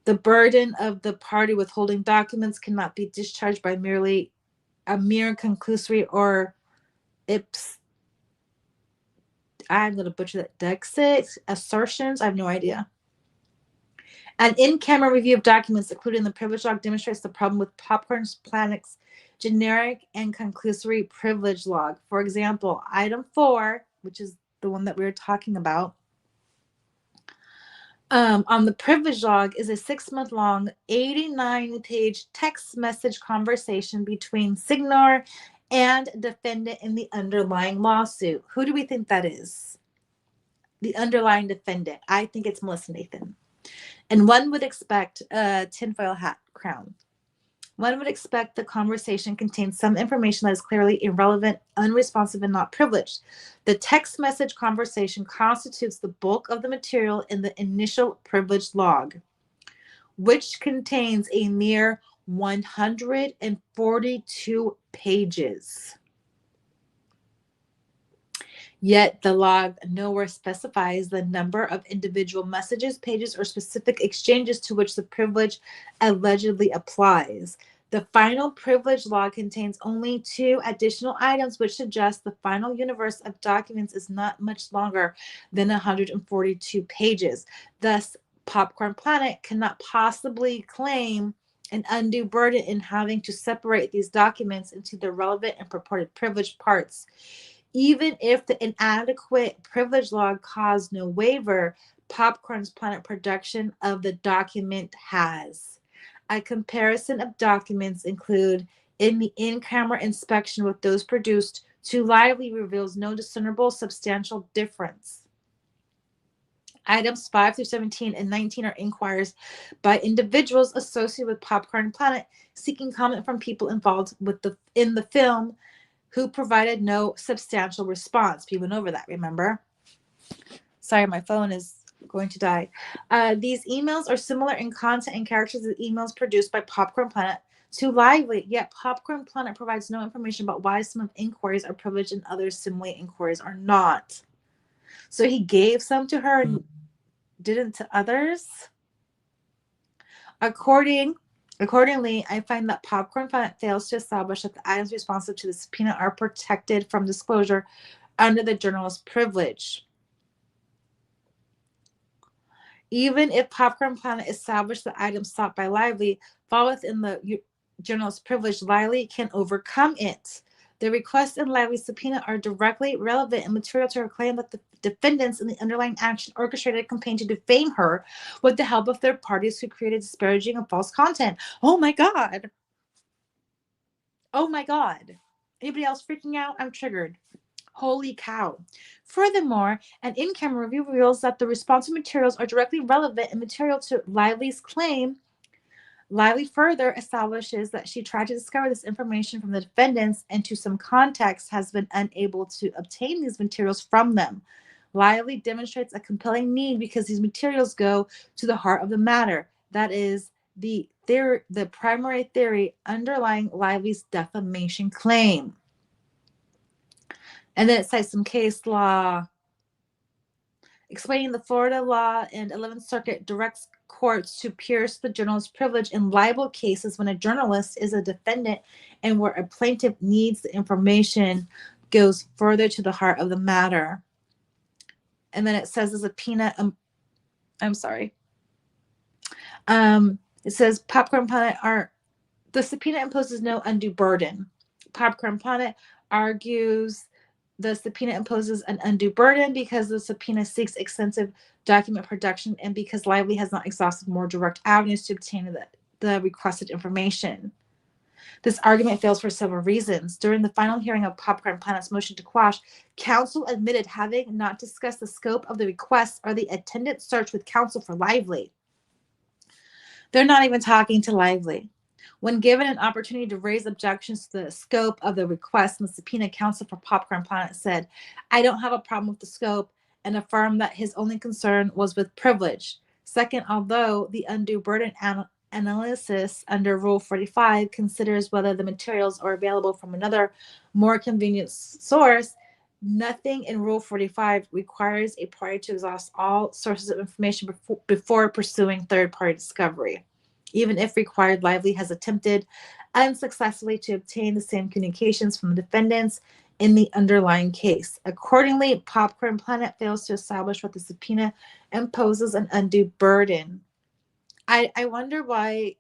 The burden of the party withholding documents cannot be discharged by merely a mere conclusory or I'm going to butcher that, Dexit assertions. I have no idea. An in-camera review of documents, including the privilege log, demonstrates the problem with Popcorn Planet's generic and conclusory privilege log. For example, item 4, which is the one that we were talking about, on the privilege log is a 6-month-long, 89-page text message conversation between Signor and defendant in the underlying lawsuit. Who do we think that is? The underlying defendant. I think it's Melissa Nathan. And one would expect a tinfoil hat crown. One would expect the conversation contains some information that is clearly irrelevant, unresponsive, and not privileged. The text message conversation constitutes the bulk of the material in the initial privilege log, which contains a mere 142 pages. Yet the log nowhere specifies the number of individual messages, pages, or specific exchanges to which the privilege allegedly applies. The final privilege log contains only 2 additional items, which suggest the final universe of documents is not much longer than 142 pages. Thus, Popcorn Planet cannot possibly claim an undue burden in having to separate these documents into the relevant and purported privileged parts. Even if the inadequate privilege log caused no waiver, Popcorn's Planet production of the document has. A comparison of documents include in the in-camera inspection with those produced to Lively reveals no discernible substantial difference. Items 5 through 17 and 19 are inquiries by individuals associated with Popcorn Planet seeking comment from people involved in the film who provided no substantial response. We went over that, remember? Sorry, my phone is going to die. These emails are similar in content and characters to emails produced by Popcorn Planet to Lively, yet Popcorn Planet provides no information about why some of inquiries are privileged and others, similar inquiries, are not. So he gave some to her and didn't to others? Accordingly, I find that Popcorn Planet fails to establish that the items responsive to the subpoena are protected from disclosure under the journalist's privilege. Even if Popcorn Planet established the items sought by Lively fall within the journalist's privilege, Lively can overcome it. The requests in Lively's subpoena are directly relevant and material to her claim that the defendants in the underlying action orchestrated a campaign to defame her with the help of third parties who created disparaging and false content. Oh my God. Oh my God. Anybody else freaking out? I'm triggered. Holy cow. Furthermore, an in-camera review reveals that the responsive materials are directly relevant and material to Lively's claim. Lively further establishes that she tried to discover this information from the defendants and to some context has been unable to obtain these materials from them. Lively demonstrates a compelling need because these materials go to the heart of the matter. That is the primary theory underlying Lively's defamation claim. And then it cites some case law explaining the Florida law and 11th Circuit directs courts to pierce the journalist's privilege in libel cases when a journalist is a defendant and where a plaintiff needs the information goes further to the heart of the matter. And then it says the subpoena, I'm sorry. It says Popcorn Planet the subpoena imposes no undue burden. Popcorn Planet argues the subpoena imposes an undue burden because the subpoena seeks extensive document production and because Lively has not exhausted more direct avenues to obtain the requested information. This argument fails for several reasons. During the final hearing of Popcorn Planet's motion to quash, counsel admitted having not discussed the scope of the request or the attendant search with counsel for Lively. They're not even talking to Lively. When given an opportunity to raise objections to the scope of the request, the subpoena counsel for Popcorn Planet said, I don't have a problem with the scope and affirmed that his only concern was with privilege. Second, although the undue burden analysis under Rule 45 considers whether the materials are available from another more convenient source, nothing in Rule 45 requires a party to exhaust all sources of information before pursuing third-party discovery. Even if required, Lively has attempted unsuccessfully to obtain the same communications from the defendants in the underlying case. Accordingly, Popcorn Planet fails to establish what the subpoena imposes an undue burden. I wonder why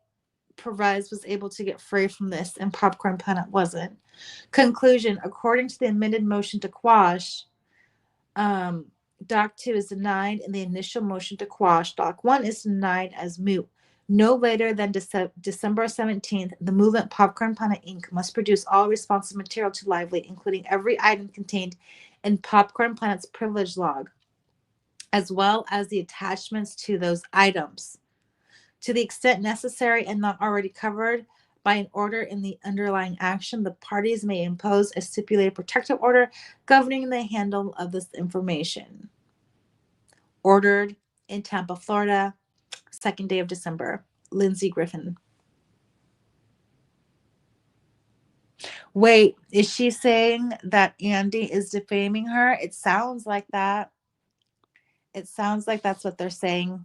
Perez was able to get free from this and Popcorn Planet wasn't. Conclusion, according to the amended motion to quash, Doc 2 is denied and the initial motion to quash, Doc 1 is denied as moot. No later than December 17th, the movement Popcorn Planet Inc. must produce all responsive material to Lively, including every item contained in Popcorn Planet's privilege log, as well as the attachments to those items. To the extent necessary and not already covered by an order in the underlying action, the parties may impose a stipulated protective order governing the handle of this information. Ordered in Tampa, Florida, 2nd day of December. Lindsay Griffin. Wait, is she saying that Andy is defaming her? It sounds like that. It sounds like that's what they're saying.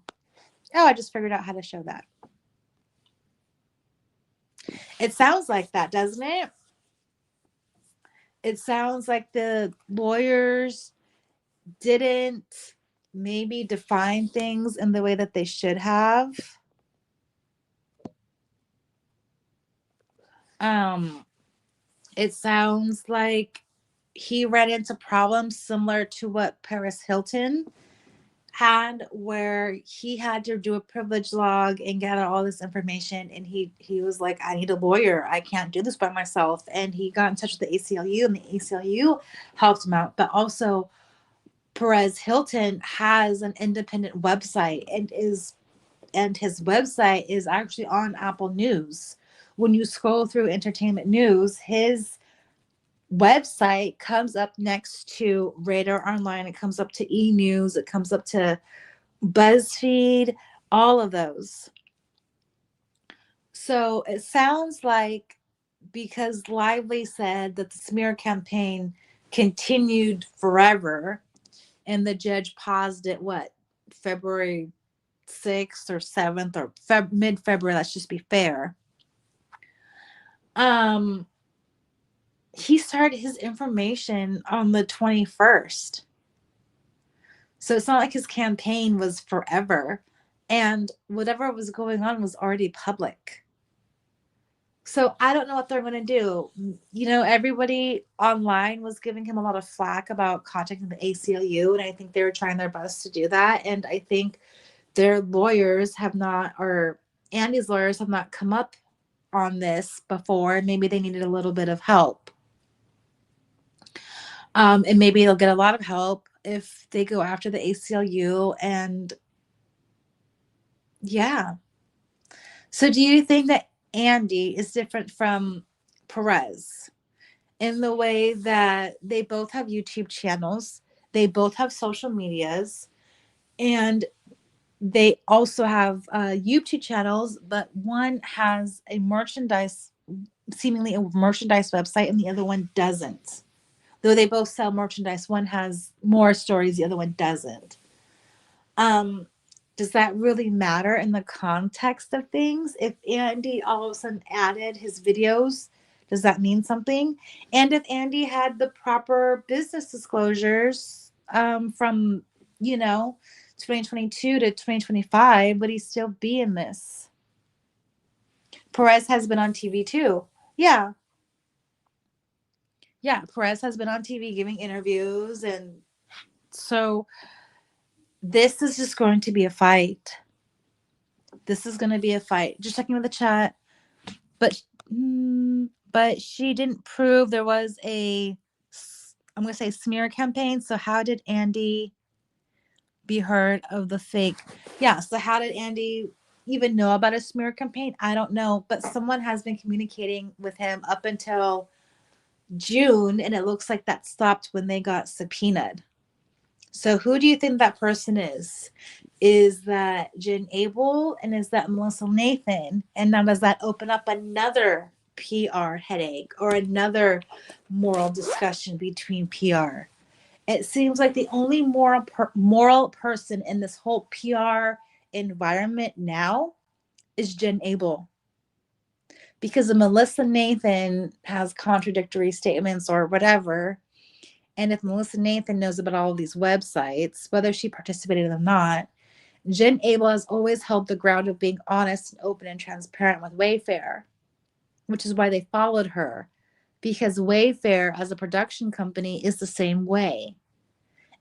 Oh, I just figured out how to show that. It sounds like that, doesn't it? It sounds like the lawyers didn't maybe define things in the way that they should have. It sounds like he ran into problems similar to what Paris Hilton had, where he had to do a privilege log and gather all this information, and he was like, I need a lawyer, I can't do this by myself. And he got in touch with the ACLU and the ACLU helped him out. But also Perez Hilton has an independent website and his website is actually on Apple News. When you scroll through entertainment news, his website comes up next to Radar Online. It comes up to E! News. It comes up to BuzzFeed, all of those. So it sounds like because Lively said that the smear campaign continued forever and the judge paused it, February 6th or 7th or mid-February, let's just be fair. He started his information on the 21st. So it's not like his campaign was forever. And whatever was going on was already public. So I don't know what they're going to do. You know, everybody online was giving him a lot of flack about contacting the ACLU. And I think they were trying their best to do that. And I think their lawyers have not, or Andy's lawyers have not come up on this before. Maybe they needed a little bit of help. And maybe they'll get a lot of help if they go after the ACLU. And yeah. So do you think that Andy is different from Perez in the way that they both have YouTube channels, they both have social medias, and they also have YouTube channels, but one has a merchandise, seemingly a merchandise website, and the other one doesn't? Though they both sell merchandise, one has more stories, the other one doesn't. Um, does that really matter in the context of things? If Andy all of a sudden added his videos, does that mean something? And if Andy had the proper business disclosures from, you know, 2022 to 2025, would he still be in this? Perez has been on TV too. Yeah. Yeah. Perez has been on TV giving interviews. And so this is just going to be a fight. This is going to be a fight. Just checking with the chat. But but she didn't prove there was a, I'm going to say, smear campaign. So how did Andy be heard of the fake? Yeah, so how did Andy even know about a smear campaign? I don't know, but someone has been communicating with him up until June, and it looks like that stopped when they got subpoenaed. So who do you think that person is? Is that Jen Abel, and is that Melissa Nathan? And now does that open up another PR headache or another moral discussion between PR? It seems like the only moral person in this whole PR environment now is Jen Abel, because Melissa Nathan has contradictory statements or whatever. And if Melissa Nathan knows about all of these websites, whether she participated or not, Jen Abel has always held the ground of being honest and open and transparent with Wayfair, which is why they followed her, because Wayfair as a production company is the same way.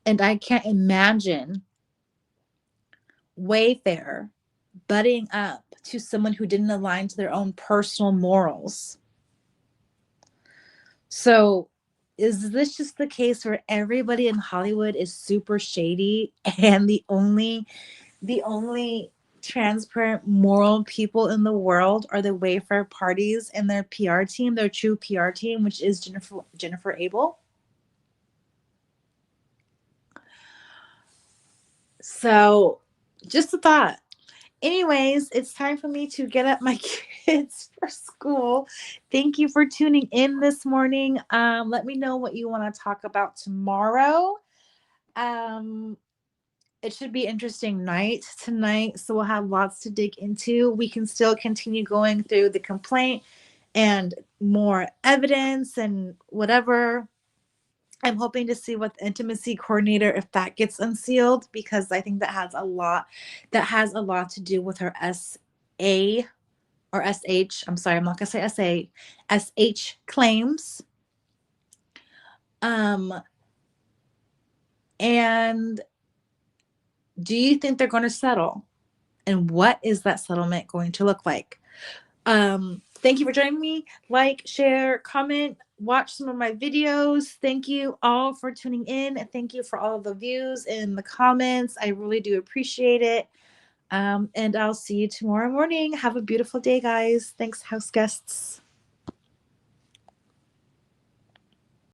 And I can't imagine Wayfair butting up to someone who didn't align to their own personal morals. So is this just the case where everybody in Hollywood is super shady, and the only transparent moral people in the world are the Wayfair parties and their PR team, their true PR team, which is Jennifer Abel? So just a thought. Anyways, it's time for me to get up my kids for school. Thank you for tuning in this morning. Let me know what you want to talk about tomorrow. Um, it should be interesting night tonight, so we'll have lots to dig into. We can still continue going through the complaint and more evidence and whatever. I'm hoping to see what the intimacy coordinator, if that gets unsealed, because I think that has a lot to do with her SA or SH. I'm sorry, I'm not gonna say SH claims. Um, and do you think they're going to settle? And what is that settlement going to look like? Thank you for joining me. Like, share, comment, watch some of my videos. Thank you all for tuning in. And thank you for all of the views and the comments. I really do appreciate it. And I'll see you tomorrow morning. Have a beautiful day, guys. Thanks, house guests.